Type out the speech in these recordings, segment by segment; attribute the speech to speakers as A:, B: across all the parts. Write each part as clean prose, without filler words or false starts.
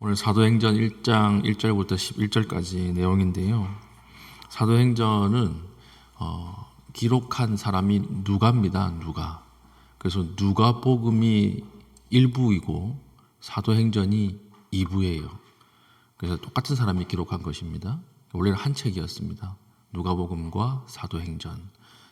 A: 오늘 사도행전 1장 1절부터 11절까지 내용인데요. 사도행전은 기록한 사람이 누가입니다. 누가. 그래서 누가복음이 1부이고 사도행전이 2부예요. 그래서 똑같은 사람이 기록한 것입니다. 원래는 한 책이었습니다. 누가복음과 사도행전.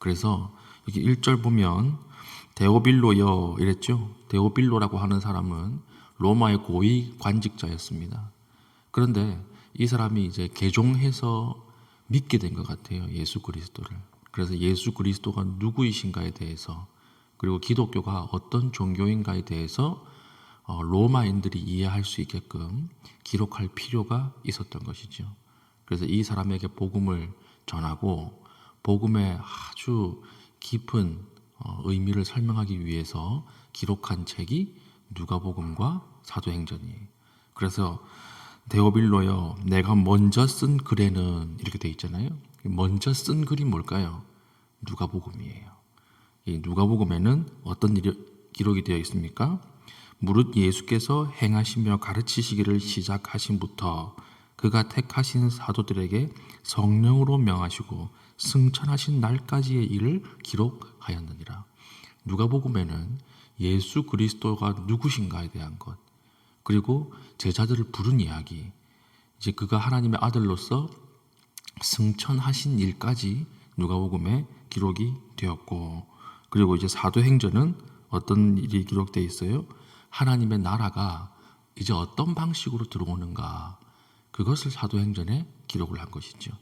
A: 그래서 여기 1절 보면 데오빌로여 이랬죠. 데오빌로라고 하는 사람은 로마의 고위 관직자였습니다. 그런데 이 사람이 이제 개종해서 믿게 된 것 같아요. 예수 그리스도를. 그래서 예수 그리스도가 누구이신가에 대해서, 그리고 기독교가 어떤 종교인가에 대해서 로마인들이 이해할 수 있게끔 기록할 필요가 있었던 것이죠. 그래서 이 사람에게 복음을 전하고 복음의 아주 깊은 의미를 설명하기 위해서 기록한 책이 누가복음과 사도행전이에요. 그래서 데오빌로여, 내가 먼저 쓴 글에는 이렇게 돼 있잖아요. 먼저 쓴 글이 뭘까요? 누가복음이에요. 이 누가복음에는 어떤 기록이 되어 있습니까? 무릇 예수께서 행하시며 가르치시기를 시작하신부터 그가 택하신 사도들에게 성령으로 명하시고 승천하신 날까지의 일을 기록하였느니라. 누가복음에는 예수 그리스도가 누구신가에 대한 것, 그리고 제자들을 부른 이야기, 이제 그가 하나님의 아들로서 승천하신 일까지 누가복음에 기록이 되었고, 그리고 이제 사도행전은 어떤 일이 기록되어 있어요? 하나님의 나라가 이제 어떤 방식으로 들어오는가, 그것을 사도행전에 기록을 한 것이죠.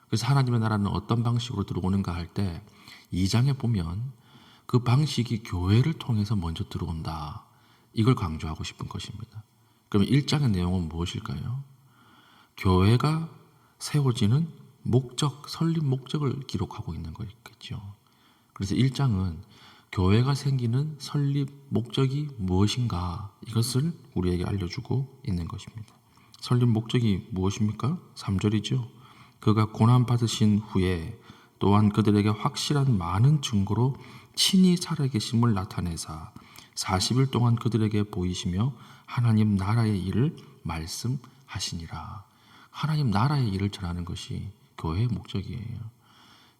A: 그래서 하나님의 나라는 어떤 방식으로 들어오는가 할 때 2장에 보면 그 방식이 교회를 통해서 먼저 들어온다, 이걸 강조하고 싶은 것입니다. 그러면 1장의 내용은 무엇일까요? 교회가 세워지는 목적, 설립 목적을 기록하고 있는 거겠죠. 그래서 1장은 교회가 생기는 설립 목적이 무엇인가, 이것을 우리에게 알려주고 있는 것입니다. 설립 목적이 무엇입니까? 3절이죠. 그가 고난받으신 후에 또한 그들에게 확실한 많은 증거로 친히 살아계심을 나타내사 40일 동안 그들에게 보이시며 하나님 나라의 일을 말씀하시니라. 하나님 나라의 일을 전하는 것이 교회의 목적이에요.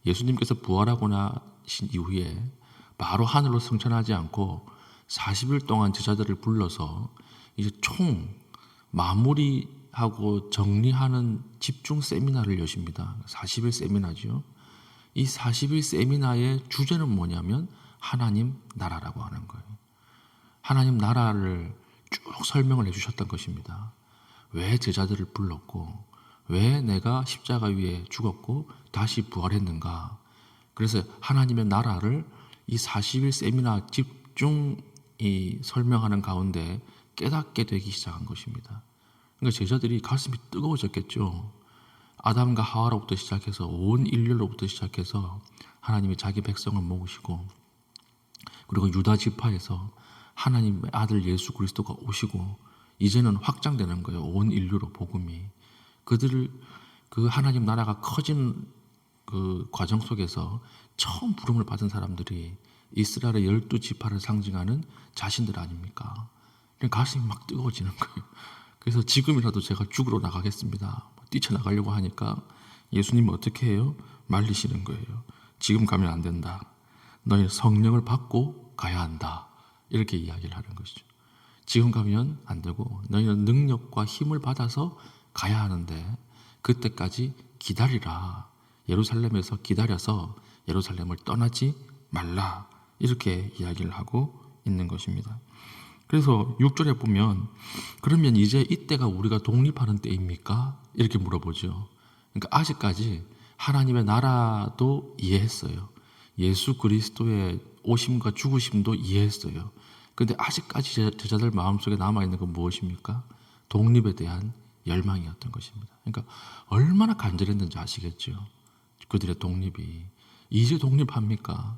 A: 예수님께서 부활하고 나신 이후에 바로 하늘로 승천하지 않고 40일 동안 제자들을 불러서 이제 총 마무리하고 정리하는 집중 세미나를 여십니다. 40일 세미나죠. 이 40일 세미나의 주제는 뭐냐면 하나님 나라라고 하는 거예요. 하나님 나라를 쭉 설명을 해주셨던 것입니다. 왜 제자들을 불렀고, 왜 내가 십자가 위에 죽었고 다시 부활했는가. 그래서 하나님의 나라를 이 40일 세미나 집중이 설명하는 가운데 깨닫게 되기 시작한 것입니다. 그러니까 제자들이 가슴이 뜨거워졌겠죠. 아담과 하와로부터 시작해서 온 인류로부터 시작해서 하나님이 자기 백성을 모으시고, 그리고 유다 지파에서 하나님의 아들 예수 그리스도가 오시고 이제는 확장되는 거예요. 온 인류로 복음이. 그들을 그 하나님 나라가 커지는 그 과정 속에서 처음 부름을 받은 사람들이 이스라엘의 12지파를 상징하는 자신들 아닙니까? 가슴이 막 뜨거워지는 거예요. 그래서 지금이라도 제가 죽으러 나가겠습니다, 뛰쳐나가려고 하니까 예수님은 어떻게 해요? 말리시는 거예요. 지금 가면 안 된다. 너희 성령을 받고 가야 한다. 이렇게 이야기를 하는 것이죠. 지금 가면 안 되고 너희는 능력과 힘을 받아서 가야 하는데 그때까지 기다리라. 예루살렘에서 기다려서 예루살렘을 떠나지 말라. 이렇게 이야기를 하고 있는 것입니다. 그래서 6절에 보면 그러면 이제 이때가 우리가 독립하는 때입니까? 이렇게 물어보죠. 그러니까 아직까지 하나님의 나라도 이해했어요. 예수 그리스도의 오심과 죽으심도 이해했어요. 그런데 아직까지 제자들 마음속에 남아있는 건 무엇입니까? 독립에 대한 열망이었던 것입니다. 그러니까 얼마나 간절했는지 아시겠죠? 그들의 독립이. 이제 독립합니까?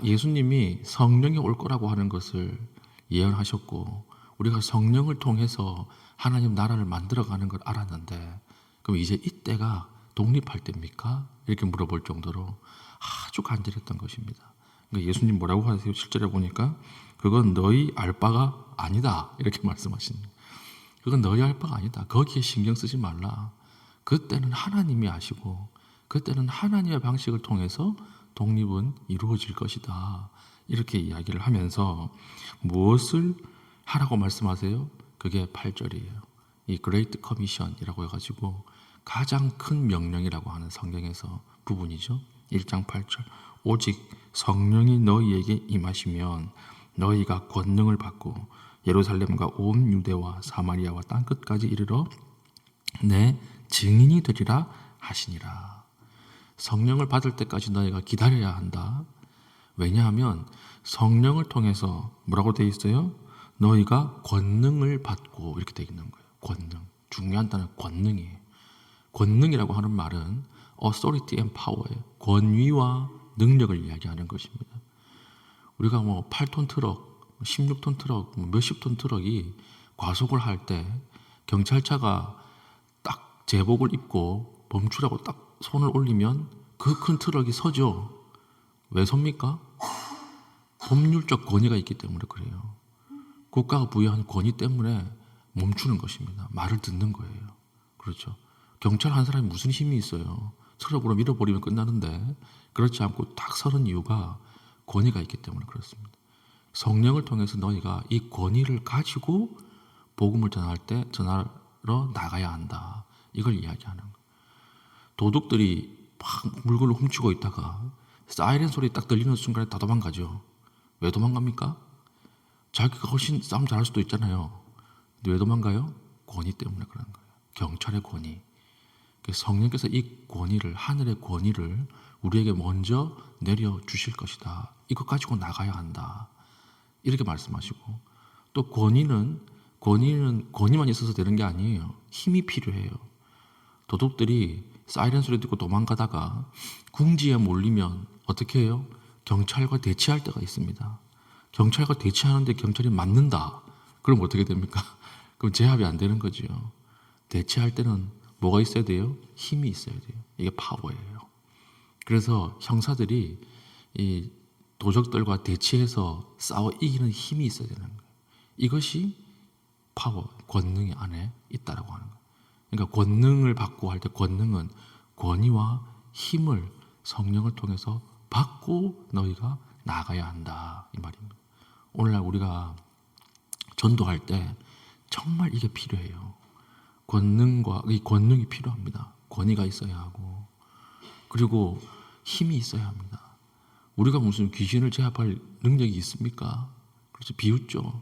A: 예수님이 성령이 올 거라고 하는 것을 예언하셨고 우리가 성령을 통해서 하나님 나라를 만들어가는 걸 알았는데 그럼 이제 이때가 독립할 때입니까? 이렇게 물어볼 정도로 아주 간절했던 것입니다. 그러니까 예수님 뭐라고 하세요? 7절에 보니까 그건 너희 알 바가 아니다, 이렇게 말씀하십니다. 그건 너희 할 바가 아니다. 거기에 신경 쓰지 말라. 그때는 하나님이 아시고 그때는 하나님의 방식을 통해서 독립은 이루어질 것이다. 이렇게 이야기를 하면서 무엇을 하라고 말씀하세요? 그게 8절이에요. 이 그레이트 커미션이라고 해가지고 가장 큰 명령이라고 하는 성경에서 부분이죠. 1장 8절. 오직 성령이 너희에게 임하시면 너희가 권능을 받고 예루살렘과 온 유대와 사마리아와 땅끝까지 이르러 내 증인이 되리라 하시니라. 성령을 받을 때까지 너희가 기다려야 한다. 왜냐하면 성령을 통해서 뭐라고 되어 있어요? 너희가 권능을 받고 이렇게 되어 있는 거예요. 권능. 중요한 단어는 권능이에요. 권능이라고 하는 말은 authority and power예요. 권위와 능력을 이야기하는 것입니다. 우리가 뭐 8톤 트럭, 16톤 트럭, 몇십 톤 트럭이 과속을 할 때 경찰차가 딱 제복을 입고 멈추라고 딱 손을 올리면 그 큰 트럭이 서죠. 왜 섭니까? 법률적 권위가 있기 때문에 그래요. 국가가 부여한 권위 때문에 멈추는 것입니다. 말을 듣는 거예요. 그렇죠. 경찰 한 사람이 무슨 힘이 있어요. 트럭으로 밀어버리면 끝나는데 그렇지 않고 딱 서는 이유가 권위가 있기 때문에 그렇습니다. 성령을 통해서 너희가 이 권위를 가지고 복음을 전할 때 전하러 나가야 한다. 이걸 이야기하는 거예요. 도둑들이 막 물건을 훔치고 있다가 사이렌 소리 딱 들리는 순간에 다 도망가죠. 왜 도망갑니까? 자기가 훨씬 싸움 잘할 수도 있잖아요. 근데 왜 도망가요? 권위 때문에 그런 거예요. 경찰의 권위. 성령께서 이 권위를, 하늘의 권위를 우리에게 먼저 내려주실 것이다. 이것 가지고 나가야 한다. 이렇게 말씀하시고, 또 권위는 권위만 있어서 되는 게 아니에요. 힘이 필요해요. 도둑들이 사이렌 소리 듣고 도망가다가 궁지에 몰리면 어떻게 해요? 경찰과 대치할 때가 있습니다. 경찰과 대치하는데 경찰이 맞는다. 그럼 어떻게 됩니까? 그럼 제압이 안 되는 거죠. 대치할 때는 뭐가 있어야 돼요? 힘이 있어야 돼요. 이게 파워예요. 그래서 형사들이 이 도적들과 대치해서 싸워 이기는 힘이 있어야 되는 거예요. 이것이 파워, 권능이 안에 있다라고 하는 거예요. 그러니까 권능을 받고 할 때 권능은 권위와 힘을 성령을 통해서 받고 너희가 나가야 한다. 이 말입니다. 오늘날 우리가 전도할 때 정말 이게 필요해요. 권능과 이 권능이 필요합니다. 권위가 있어야 하고 그리고 힘이 있어야 합니다. 우리가 무슨 귀신을 제압할 능력이 있습니까? 그렇죠. 비웃죠.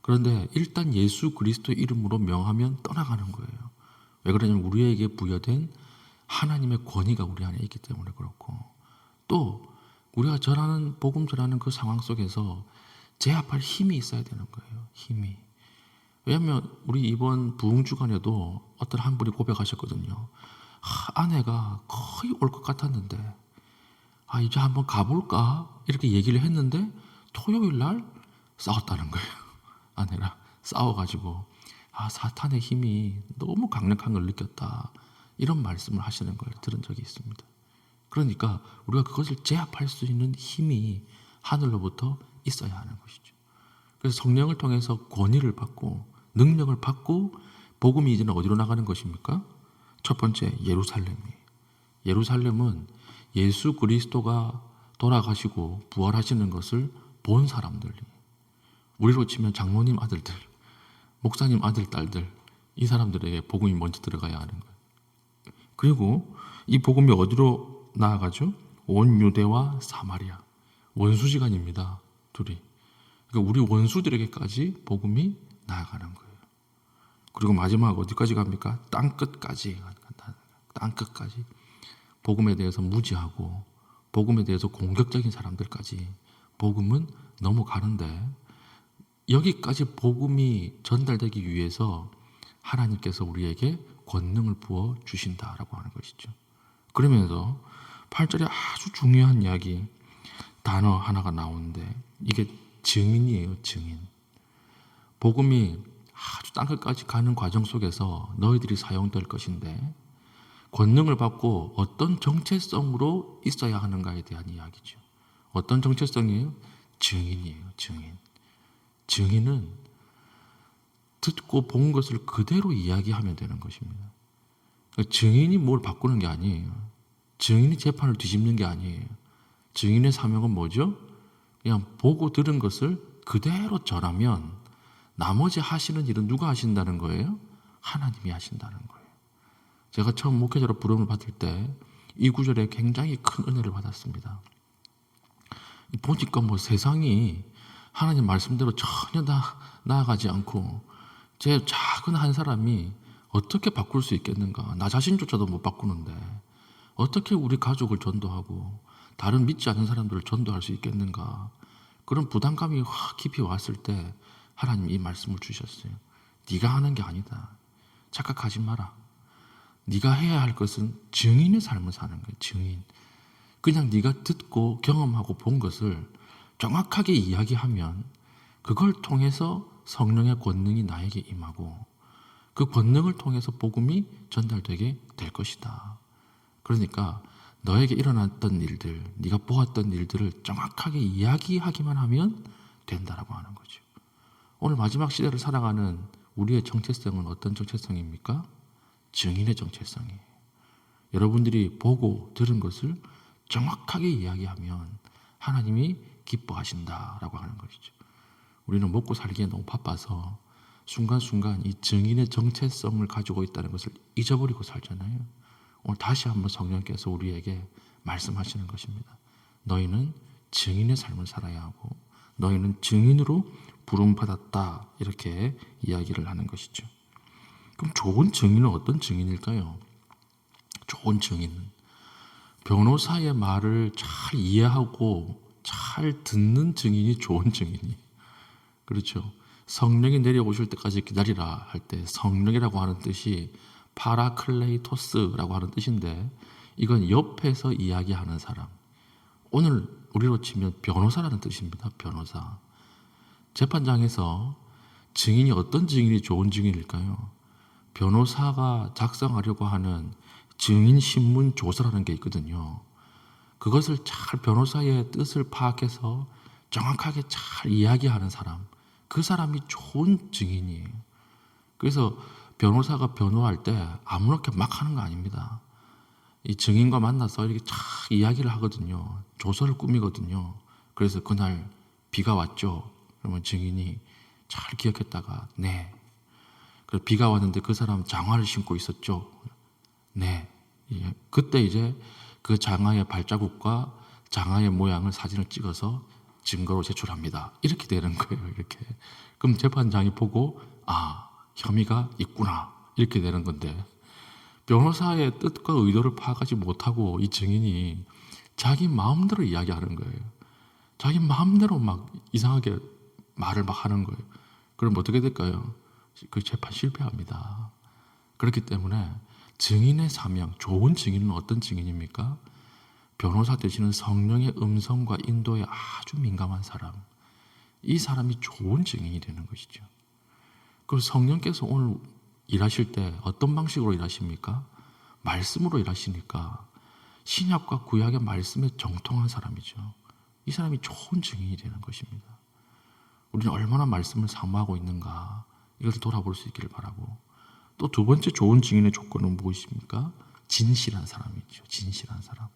A: 그런데 일단 예수 그리스도의 이름으로 명하면 떠나가는 거예요. 왜 그러냐면 우리에게 부여된 하나님의 권위가 우리 안에 있기 때문에 그렇고 또 우리가 전하는 복음 전하는 그 상황 속에서 제압할 힘이 있어야 되는 거예요. 힘이. 왜냐하면 우리 이번 부흥 주간에도 어떤 한 분이 고백하셨거든요. 아내가 거의 올 것 같았는데 이제 한번 가볼까? 이렇게 얘기를 했는데 토요일 날 싸웠다는 거예요. 아내랑 싸워가지고 사탄의 힘이 너무 강력한 걸 느꼈다. 이런 말씀을 하시는 걸 들은 적이 있습니다. 그러니까 우리가 그것을 제압할 수 있는 힘이 하늘로부터 있어야 하는 것이죠. 그래서 성령을 통해서 권위를 받고 능력을 받고 복음이 이제는 어디로 나가는 것입니까? 첫 번째 예루살렘이에요. 예루살렘은 예수 그리스도가 돌아가시고 부활하시는 것을 본 사람들이 우리로 치면 장로님 아들들, 목사님 아들, 딸들 이 사람들에게 복음이 먼저 들어가야 하는 거예요. 그리고 이 복음이 어디로 나아가죠? 온 유대와 사마리아. 원수지간입니다. 둘이. 그러니까 우리 원수들에게까지 복음이 나아가는 거예요. 그리고 마지막 어디까지 갑니까? 땅끝까지. 땅끝까지. 복음에 대해서 무지하고 복음에 대해서 공격적인 사람들까지 복음은 넘어가는데 여기까지 복음이 전달되기 위해서 하나님께서 우리에게 권능을 부어 주신다라고 하는 것이죠. 그러면서 8절에 아주 중요한 이야기 단어 하나가 나오는데 이게 증인이에요. 증인. 복음이 아주 땅끝까지 가는 과정 속에서 너희들이 사용될 것인데 권능을 받고 어떤 정체성으로 있어야 하는가에 대한 이야기죠. 어떤 정체성이에요? 증인이에요. 증인. 증인은 듣고 본 것을 그대로 이야기하면 되는 것입니다. 증인이 뭘 바꾸는 게 아니에요. 증인이 재판을 뒤집는 게 아니에요. 증인의 사명은 뭐죠? 그냥 보고 들은 것을 그대로 전하면 나머지 하시는 일은 누가 하신다는 거예요? 하나님이 하신다는 거예요. 제가 처음 목회자로 부름을 받을 때 이 구절에 굉장히 큰 은혜를 받았습니다. 보니까 뭐 세상이 하나님 말씀대로 전혀 나아가지 않고 제 작은 한 사람이 어떻게 바꿀 수 있겠는가. 나 자신조차도 못 바꾸는데 어떻게 우리 가족을 전도하고 다른 믿지 않는 사람들을 전도할 수 있겠는가. 그런 부담감이 확 깊이 왔을 때 하나님이 이 말씀을 주셨어요. 네가 하는 게 아니다. 착각하지 마라. 네가 해야 할 것은 증인의 삶을 사는 거예요. 증인. 그냥 네가 듣고 경험하고 본 것을 정확하게 이야기하면 그걸 통해서 성령의 권능이 나에게 임하고 그 권능을 통해서 복음이 전달되게 될 것이다. 그러니까 너에게 일어났던 일들, 네가 보았던 일들을 정확하게 이야기하기만 하면 된다라고 하는 거죠. 오늘 마지막 시대를 살아가는 우리의 정체성은 어떤 정체성입니까? 증인의 정체성이에요. 여러분들이 보고 들은 것을 정확하게 이야기하면 하나님이 기뻐하신다라고 하는 것이죠. 우리는 먹고 살기에 너무 바빠서 순간순간 이 증인의 정체성을 가지고 있다는 것을 잊어버리고 살잖아요. 오늘 다시 한번 성령께서 우리에게 말씀하시는 것입니다. 너희는 증인의 삶을 살아야 하고 너희는 증인으로 부름받았다. 이렇게 이야기를 하는 것이죠. 그럼 좋은 증인은 어떤 증인일까요? 좋은 증인은 변호사의 말을 잘 이해하고 잘 듣는 증인이 좋은 증인이. 그렇죠. 성령이 내려오실 때까지 기다리라 할 때 성령이라고 하는 뜻이 파라클레이토스라고 하는 뜻인데 이건 옆에서 이야기하는 사람. 오늘 우리로 치면 변호사라는 뜻입니다. 변호사. 재판장에서 증인이 어떤 증인이 좋은 증인일까요? 변호사가 작성하려고 하는 증인신문 조서라는 게 있거든요. 그것을 잘 변호사의 뜻을 파악해서 정확하게 잘 이야기하는 사람, 그 사람이 좋은 증인이에요. 그래서 변호사가 변호할 때 아무렇게 막 하는 거 아닙니다. 이 증인과 만나서 이렇게 쫙 이야기를 하거든요. 조서를 꾸미거든요. 그래서 그날 비가 왔죠. 그러면 증인이 잘 기억했다가 네. 비가 왔는데 그 사람 장화를 신고 있었죠. 네. 예. 그때 이제 그 장화의 발자국과 장화의 모양을 사진을 찍어서 증거로 제출합니다. 이렇게 되는 거예요. 이렇게. 그럼 재판장이 보고 아, 혐의가 있구나. 이렇게 되는 건데 변호사의 뜻과 의도를 파악하지 못하고 이 증인이 자기 마음대로 이야기하는 거예요. 자기 마음대로 막 이상하게 말을 막 하는 거예요. 그럼 어떻게 될까요? 그 재판 실패합니다. 그렇기 때문에 증인의 사명, 좋은 증인은 어떤 증인입니까? 변호사 되시는 성령의 음성과 인도에 아주 민감한 사람. 이 사람이 좋은 증인이 되는 것이죠. 그리고 성령께서 오늘 일하실 때 어떤 방식으로 일하십니까? 말씀으로 일하시니까 신약과 구약의 말씀에 정통한 사람이죠. 이 사람이 좋은 증인이 되는 것입니다. 우리는 얼마나 말씀을 사모하고 있는가 이것을 돌아볼 수 있기를 바라고 또 두 번째 좋은 증인의 조건은 무엇입니까? 진실한 사람이죠. 진실한 사람.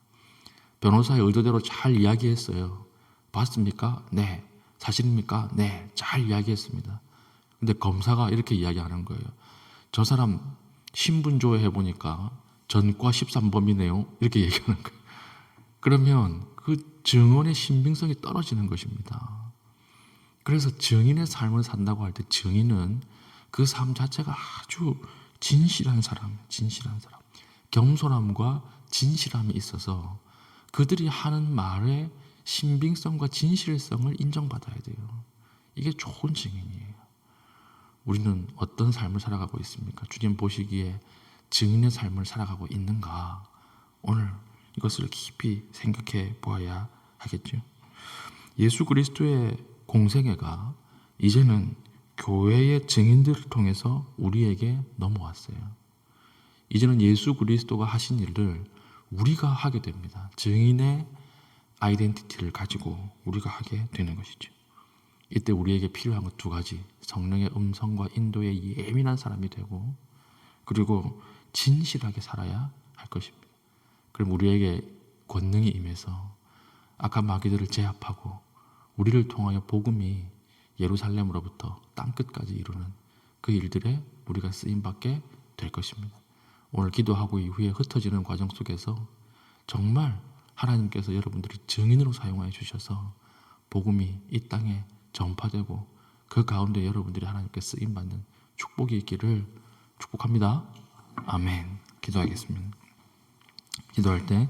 A: 변호사의 의도대로 잘 이야기했어요. 봤습니까? 네. 사실입니까? 네. 잘 이야기했습니다. 근데 검사가 이렇게 이야기하는 거예요. 저 사람 신분 조회해 보니까 전과 13범이네요. 이렇게 얘기하는 거예요. 그러면 그 증언의 신빙성이 떨어지는 것입니다. 그래서 증인의 삶을 산다고 할 때 증인은 그 삶 자체가 아주 진실한 사람, 진실한 사람. 겸손함과 진실함이 있어서 그들이 하는 말의 신빙성과 진실성을 인정받아야 돼요. 이게 좋은 증인이에요. 우리는 어떤 삶을 살아가고 있습니까? 주님 보시기에 증인의 삶을 살아가고 있는가? 오늘 이것을 깊이 생각해 보아야 하겠죠. 예수 그리스도의 공생애가 이제는 교회의 증인들을 통해서 우리에게 넘어왔어요. 이제는 예수 그리스도가 하신 일을 우리가 하게 됩니다. 증인의 아이덴티티를 가지고 우리가 하게 되는 것이죠. 이때 우리에게 필요한 것 두 가지. 성령의 음성과 인도에 예민한 사람이 되고, 그리고 진실하게 살아야 할 것입니다. 그럼 우리에게 권능이 임해서 악한 마귀들을 제압하고 우리를 통하여 복음이 예루살렘으로부터 땅끝까지 이루는 그 일들에 우리가 쓰임받게 될 것입니다. 오늘 기도하고 이후에 흩어지는 과정 속에서 정말 하나님께서 여러분들을 증인으로 사용하여 주셔서 복음이 이 땅에 전파되고 그 가운데 여러분들이 하나님께 쓰임받는 축복이 있기를 축복합니다. 아멘. 기도하겠습니다. 기도할 때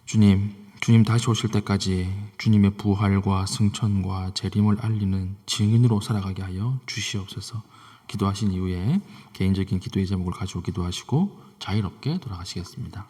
A: 주님 다시 오실 때까지 주님의 부활과 승천과 재림을 알리는 증인으로 살아가게 하여 주시옵소서. 기도하신 이후에 개인적인 기도의 제목을 가지고 기도하시고 자유롭게 돌아가시겠습니다.